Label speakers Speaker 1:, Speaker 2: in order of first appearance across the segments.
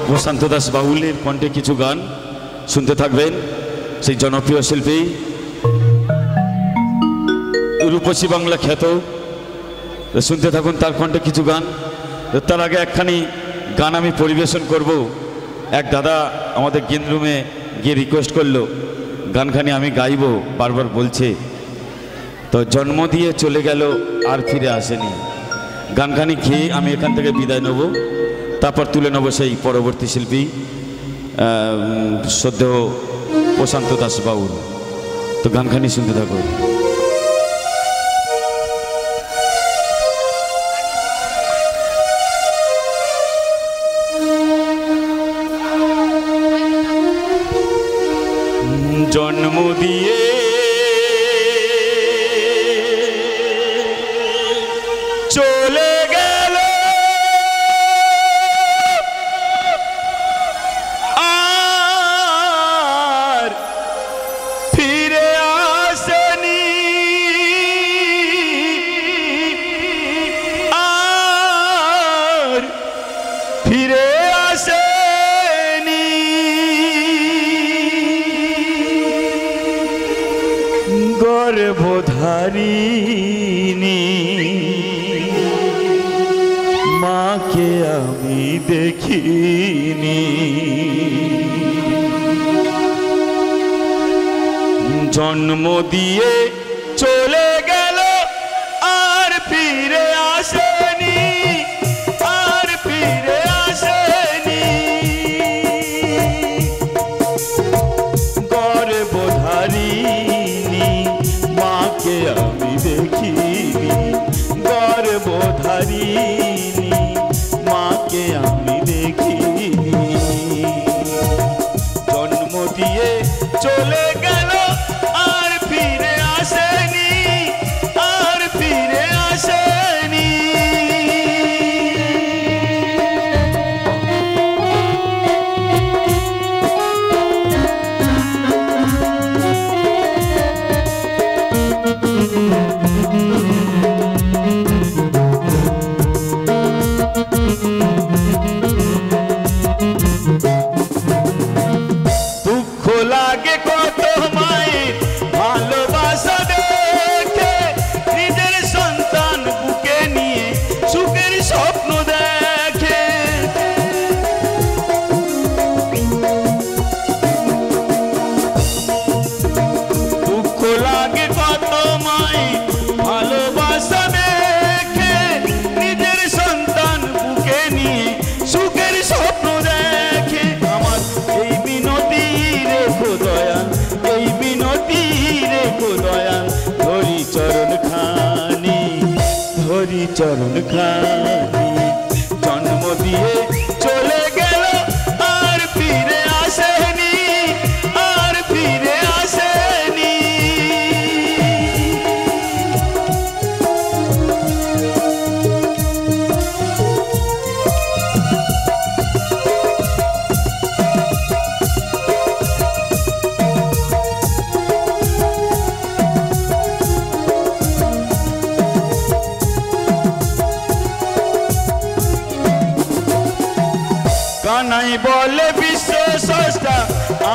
Speaker 1: প্রশান্ত দাস বাউলের কণ্ঠে কিছু গান শুনতে থাকবেন। সেই জনপ্রিয় শিল্পী রূপসী বাংলা খ্যাত, শুনতে থাকুন তার কণ্ঠে কিছু গান। তার আগে একখানি গান আমি পরিবেশন করব। এক দাদা আমাদের গেম রুমে গিয়ে রিকোয়েস্ট করলো গানখানি আমি গাইব, বারবার বলছে, তো জন্ম দিয়ে চলে গেল আর ফিরে আসেনি। গানখানি খেয়ে আমি এখান থেকে বিদায় নেব, তারপর তুলে নেব সেই পরবর্তী শিল্পী শ্রদ্ধেয় প্রশান্ত দাস বাউল। তো গানখানি শুনতে থাকো। জন্ম দিয়ে চলে গেল আর ফিরে আসেনি, আর ফিরে আসেনি। গর্ভধারিণী মাকে আমি দেখিনি, জন্ম দিয়ে চলে গেল আর ফিরে আসেনি, আর ফিরে আসেনি। গর্ভধারিণী মাকে আমি দেখিনি, গর্ভধারিণী মাকে আমি দেখিনি। জন্ম দিয়ে চলে গেল আর ফিরে আসেনি, আর ফিরে আসেনি। দুঃখ লাগে কত মায়ের ভালোবাসা দেখে, নিজের সন্তান বুকে নিয়ে সুখের স্বপ্ন দেখে। দুঃখ লাগে কত মায়ের ভালোবাসা দেখে, নিজের সন্তান বুকে নিয়ে সুখের স্বপ্ন দেখে। আমার এই মিনতি রেখো দয়াল, এই মিনতি রেখো দয়াল, ধরি চরণ খানি, ধরি চরণ খানি। জন্ম দিয়ে চলে গেল আর ফিরে আসেনি, আর ফিরে আসেনি। কানাই বলে বিশ্ব স্রষ্টা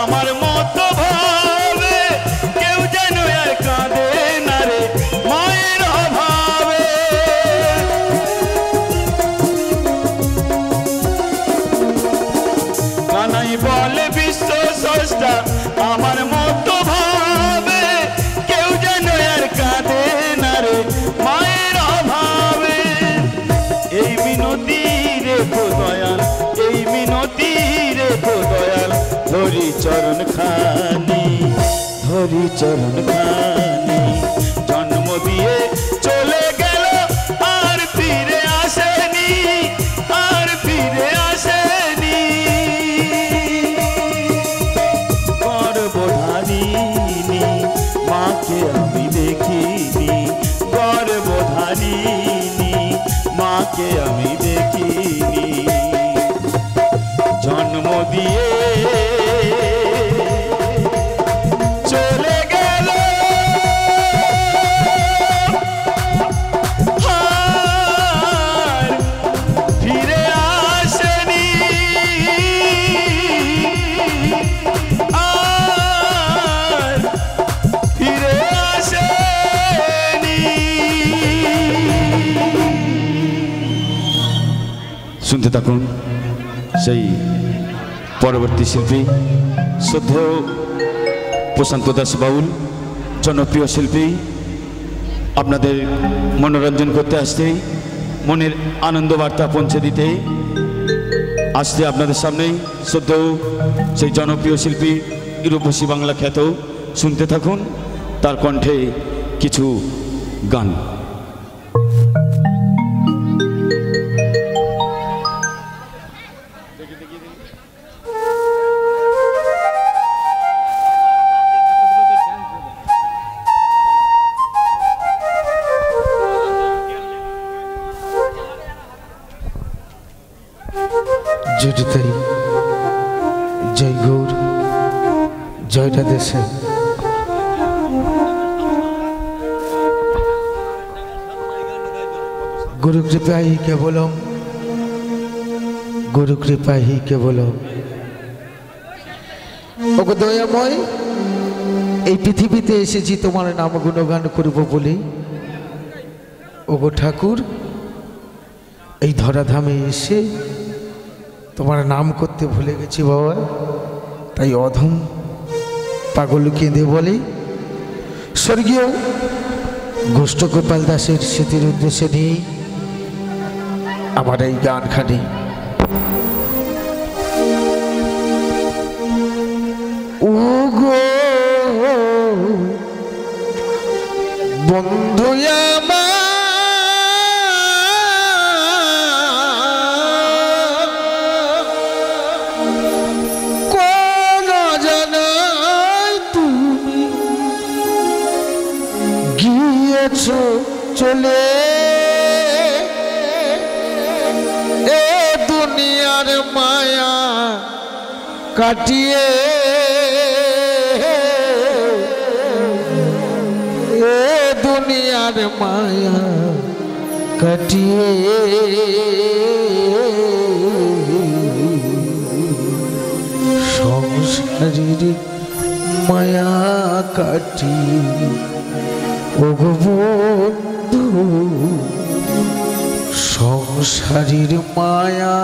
Speaker 1: আমার মতো ভাবে, কেউ যেন আর কাঁদে না রে মায়ের অভাবে। কানাই বলে বিশ্ব স্রষ্টা আমার মতো ভাবে, কেউ যেন আর কাঁদে না রে মায়ের অভাবে। এই মিনতি রেখো দয়াল, এই মিনতি রেখো দয়াল, ধরি চরণ খানি, ধরি চরণ খানি। জন্ম দিয়ে চলে গেল আর ফিরে আসেনি, আর ফিরে আসেনি। গর্ভধারিণী মাকে আমি দেখিনি, গর্ভধারিণী মাকে আমি দেখিনি। জন্ম দিয়ে চলে গেল আর ফিরে আসেনি। শুনতে থাকুন সেই পরবর্তী শিল্পী শ্রদ্ধেয় প্রশান্ত দাস বাউল, জনপ্রিয় শিল্পী। আপনাদের মনোরঞ্জন করতে আসতে, মনের আনন্দ বার্তা পৌঁছে দিতে আসতে আপনাদের সামনেই শ্রদ্ধেয় সেই জনপ্রিয় শিল্পী রূপসী বাংলা খ্যাত। শুনতে থাকুন তার কণ্ঠে কিছু গান।
Speaker 2: জয় জয় গৌর, জয় রাধেশ্যাম। गुरु कृपा ही केवलम, गुरु कृपा ही केवलम। ओगो दयामय, এই পৃথিবীতে এসেছি তোমার নাম গুণগান করব বলে। ওগো ঠাকুর, এই ধরাধামে এসে তোমার নাম করতে ভুলে গেছি বাবা। তাই অধম পাগল কেঁদে বলে, স্বর্গীয় গোষ্ঠ গোপাল দাসের স্মৃতির উদ্দেশ্যে নিয়ে আমার এই গানখানি। ওগো বন্ধু চলে এ দুনিয়ার মায়া কাটিয়ে, এ দুনিয়ার মায়া কাটিয়ে সংসারের মায়া কাটিয়ে ওগো বন্ধু সংসারের মায়া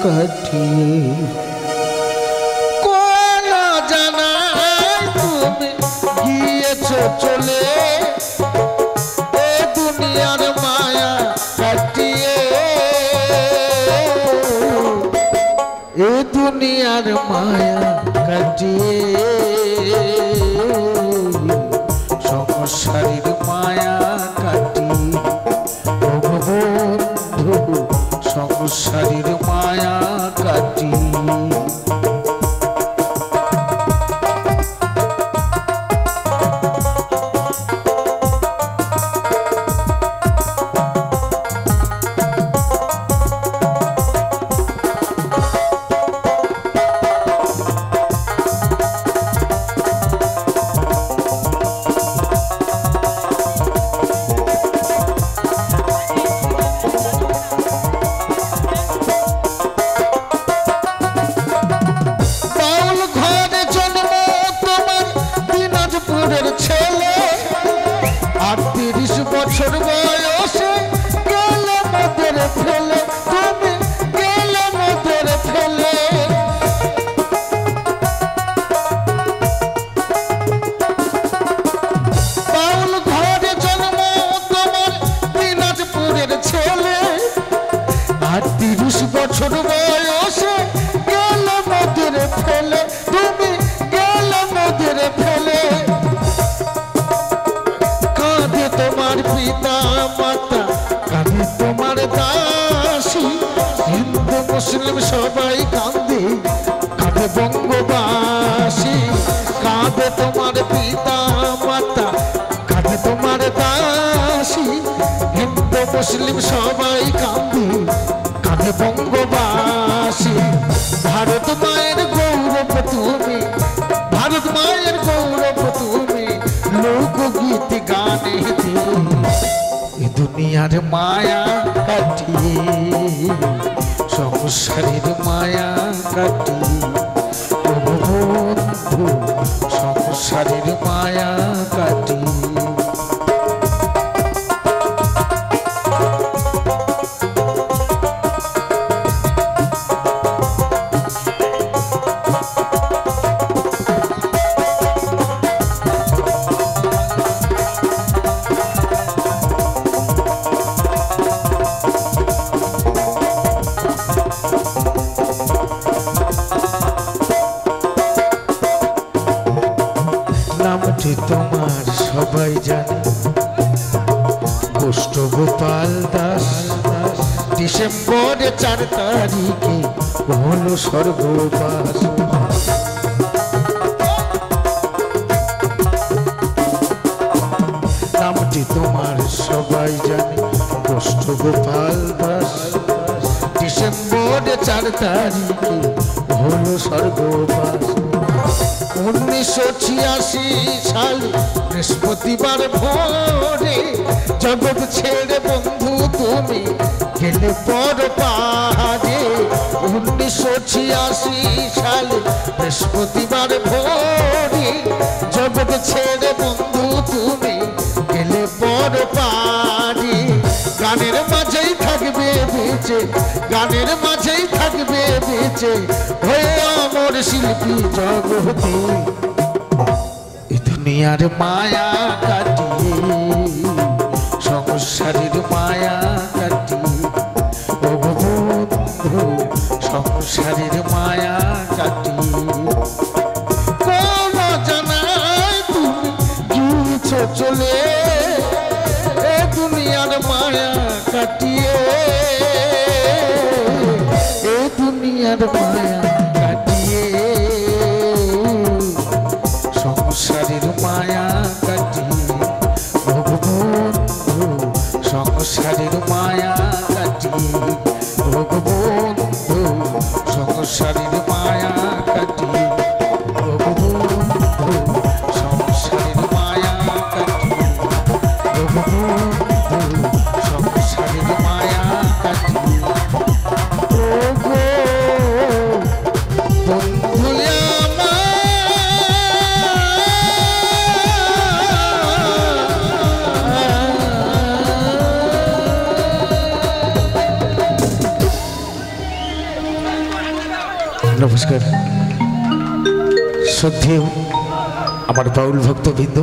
Speaker 2: কাটিয়ে কোন জানায় তুমি গিয়েছ চলে এ দুনিয়ার মায়া কাটিয়ে, এ দুনিয়ার মায়া কাটিয়ে সংসারের মায়া কাটি ওগো বন্ধু সংসারের মায়া কাটি। বছর বয়সে গেলে মোদের ফেলে, তুমি গেলে মোদের ফেলে। বাউল ঘরে জন্ম তোমার দিনাজপুরের ছেলে, আর 30 বছর বয়সে গেলে মোদের ফেলে, তুমি গেলে মোদের ফেলে। তোমার পিতা মাতা কাঁদে তোমার দাসী, হিন্দু মুসলিম সবাই কাঁদে, কাঁদে বঙ্গবাসী। কাঁদে তোমার পিতা মাতা কাঁদে তোমার দাসী, হিন্দু মুসলিম সবাই কাঁদে, কাঁদে বঙ্গবাসী। ভারত মায়ের গৌরব তুমি, ভারত মায়ের গৌরব তুমি, লোকগীত গানে এ দুনিয়ার মায়া কাটিয়ে সংসারের মায়া কাটিয়ে যে তোমার সবাই জানে গোষ্ঠ গোপাল দাস ডিসেম্বরে 4 তারিখে হলো স্বর্গবাস। নামটি তোমার সবাই জানে গোষ্ঠ গোপাল দাস ডিসেম্বরে 4 তারিখে হলো স্বর্গবাস। 1986 সাল বৃহস্পতিবার ভোরে জগৎ ছেড়ে বন্ধু তুমি গেলে পর পাহাড়ে। 1986 সাল বৃহস্পতিবার ভোরে জগৎ ছেড়ে বন্ধু তুমি গেলে পর পাহাড়ে। গানের মাঝেই থাকবে বেঁচে, গানের মাঝেই থাকবে বেঁচে হয়ে অমর শিল্পী জগতে। এই দুনিয়ার মায়া কাটিয়ে সংসারের মায়া কাটিয়ে ও বন্ধু সংসারের মায়া কাটিয়ে কোন জানায় তুমি গিয়েছ চলে এ দুনিয়ার মায়া কাটিয়ে, এ দুনিয়ার মায়া কাটিয়ে সংসারের মায়া কাটিয়ে ভগবন্ধু সংসারের মায়া কাটিয়ে ভগবন্ধু সংসারের মায়া কাটিয়ে ভগবন্ধু সংসারের মায়া কাটিয়ে ভগবন্ধু সংসারের মায়া কাটিয়ে ও গো বন্ধু নমস্কার। শ্রদ্ধেয় আমার বাউল ভক্তবৃন্দ,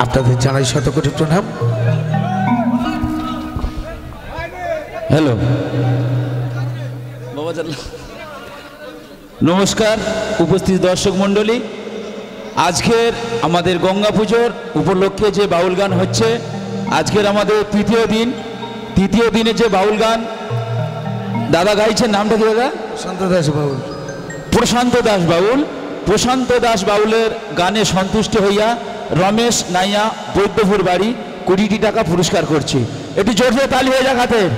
Speaker 2: আপনাদের জানাই শতকোটি প্রণাম।
Speaker 1: হ্যালো বাবা, নমস্কার উপস্থিত দর্শক মণ্ডলী। আজকের আমাদের গঙ্গা পুজোর উপলক্ষে যে বাউল গান হচ্ছে, আজকের আমাদের তৃতীয় দিনে যে বাউল গান দাদা গাইছেন, নামটা কি দাদা?
Speaker 2: প্রশান্ত দাস বাউল।
Speaker 1: প্রশান্ত দাস বাউল। প্রশান্ত দাস বাউলের গানে সন্তুষ্ট হইয়া রমেশ নাইয়া বৈদ্যপুর বাড়ি 20 টাকা পুরস্কার করছি। একটু জোরে তালি হয়ে যাক হাতের।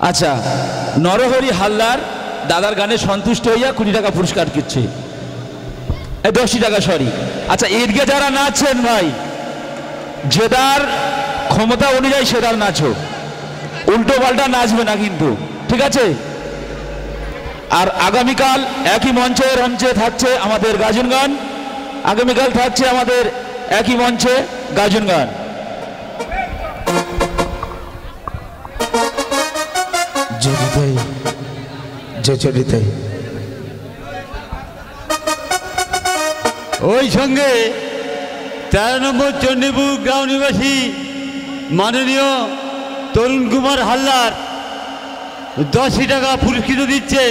Speaker 1: আচ্ছা, নরহরি হালদার দাদার গানে সন্তুষ্ট হইয়া 20 টাকা পুরস্কার দিচ্ছে, 10 টাকা সরি। আচ্ছা, ঈদকে যারা নাচছেন ভাই, যেদার ক্ষমতা অনুযায়ী সেদার নাচো, উল্টো পাল্টা নাচবে না কিন্তু, ঠিক আছে? আর আগামীকাল একই মঞ্চে থাকছে আমাদের গাজন গান। আগামীকাল থাকছে আমাদের একই মঞ্চে গাজন গান।
Speaker 3: ওই সঙ্গে 13 নম্বর চণ্ডীপুর গ্রাম নিবাসী মাননীয় তরুণ কুমার হালদার 10 টাকা পুরস্কৃত দিচ্ছে।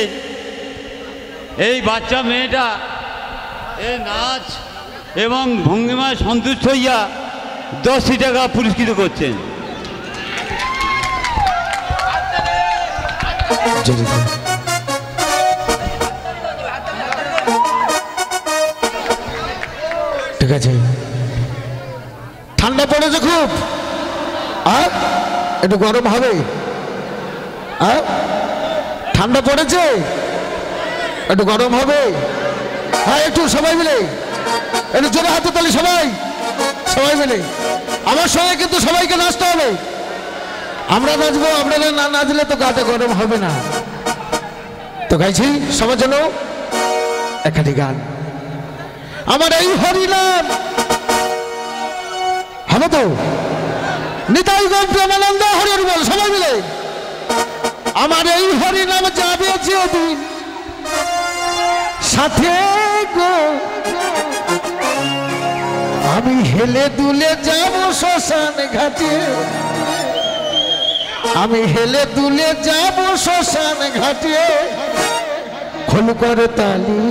Speaker 3: এই বাচ্চা মেয়েটা এই নাচ এবং ভঙ্গিমায় সন্তুষ্ট হইয়া 10 টাকা পুরস্কৃত করছেন।
Speaker 2: ঠিক আছে, ঠান্ডা পড়েছে খুব, একটু গরম হবে। ঠান্ডা পড়েছে, একটু গরম হবে। হ্যাঁ, একটু সবাই মিলে একটু জোরে হাতে তালি, সবাই মিলে আমার সঙ্গে কিন্তু সবাইকে নাচতে হবে। আমরা নাচবো, আপনারা না নাচলে তো গাতে গরম হবে না। তো গাইছি সবার জন্য একখানি গান, আমার এই হরিনাম হবে তো? নিতাই গো প্রেমানন্দ হরি হরি বল, সবাই মিলে। আমার এই হরিনাম যাবে যেদিন সাথে গো, আমি হে হেলে দুলে যাব শ্মশান ঘাটে, আমি হেলে দুলে যাব শ্মশান ঘাটে। খোল করে তালি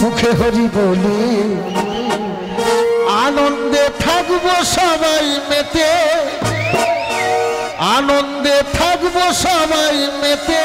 Speaker 2: মুখে হরি বলি, আনন্দে থাকবো সবাই মেতে, আনন্দে থাকবো সবাই মেতে।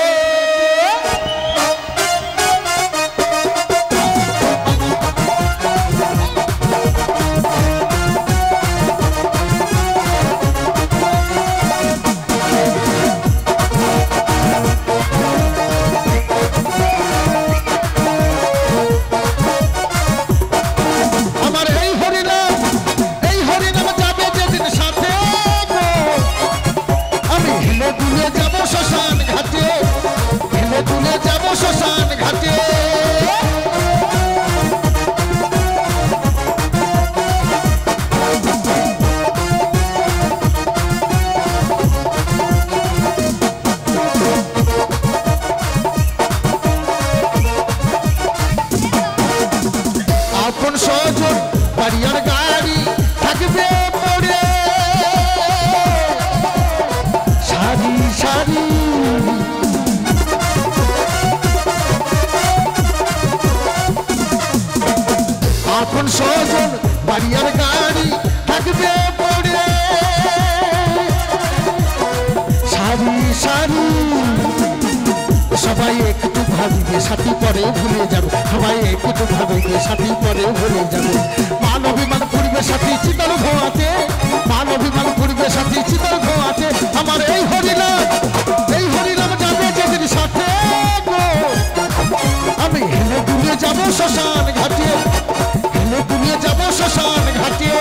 Speaker 2: আপন স্বজন বাড়িয়ার গাড়ি থাকবে পড়ে, সারি সারি সবাই একটু ভাবিবে সাথী পরে ভুলে যাবে, সবাই একটু ভাবিবে সাথী পরে ভুলে যাবে। মান অভিমান করবে সাথী চিতার ধোঁয়াতে, মান অভিমান করবে সাথী চিতার ধোঁয়াতে। আমার এই হরিনাম যাবে যেদিন সাথে গো, আমি হেলে দুলে যাব শ্মশান ঘাটে, হেলে দুলে যাব শ্মশান ঘাটে।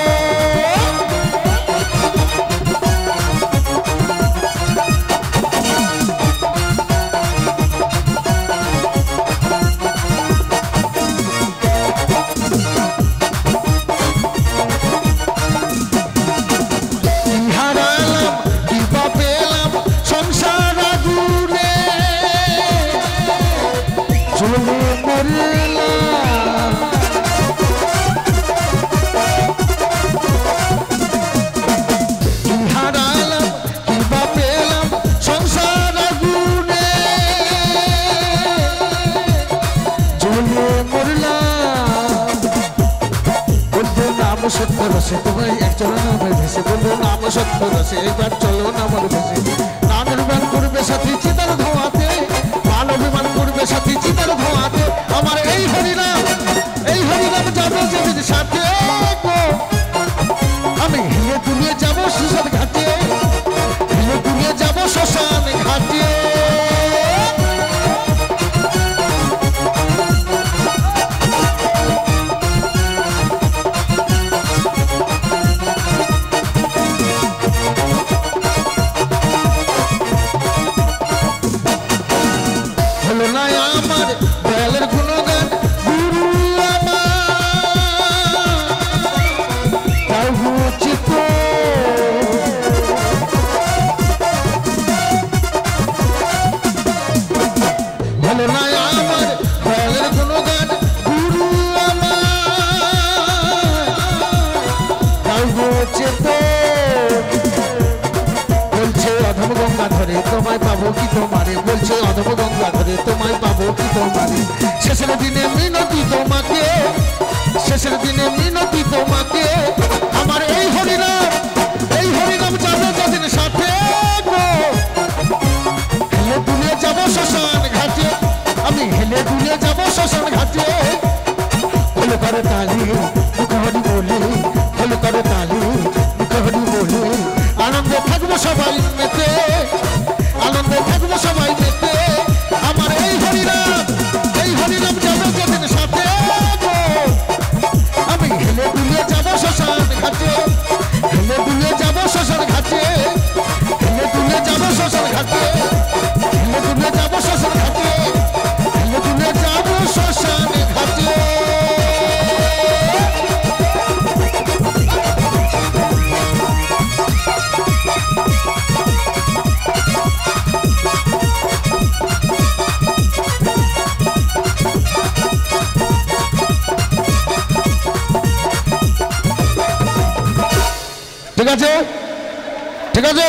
Speaker 2: সত্য রসে তোমার একজন নামে ভেসে, বলবো নাম সত্য রসে এবার চলো নামার ভেসে। নাম অভিমান করবে সাথী চিতার ধোঁয়াতে, মান অভিমান করবে সাথী চিতার ধোঁয়াতে। আমার এই হরিনাম যাবে যেদিন সাথে গো, আমি হেলে দুলে যাব শ্মশান ঘাটে, হেলে দুলে যাব শ্মশান ঘাটে। তোমায় পাবো কি তোমারে, বলছে অধম গঙ্গা ধরে তোমায় পাবো কি তোমারে। শেষের দিনে মিনতি তোমাকে, শেষের দিনে মিনতি তোমাকে। আমার এই হরিনাম যাবে যেদিন সাথে গো, হেলে দুলে যাব শ্মশান ঘাটে, আমি হেলে দুলে যাব শ্মশান ঘাটে। হল করে তালি মুখে হরি বলে, হল করে তালি মুখে হরি বলে। আনন্দে থাকবো সবাই মেতে, আনন্দে থাকবো সবাই মেতে। আমার এই হরিনাম যাবে যেদিন সাথে গো, আমি হেলে দুলে যাব শ্মশান ঘাটে, হেলে দুলে যাব শ্মশান ঘাটে, হেলে দুলে যাব শ্মশান ঘাটে, হেলে দুলে যাব শ্মশান ঘাটে, হেলে দুলে যাব শ্মশান ঘাটে। ঠিক আছে ঠিক আছে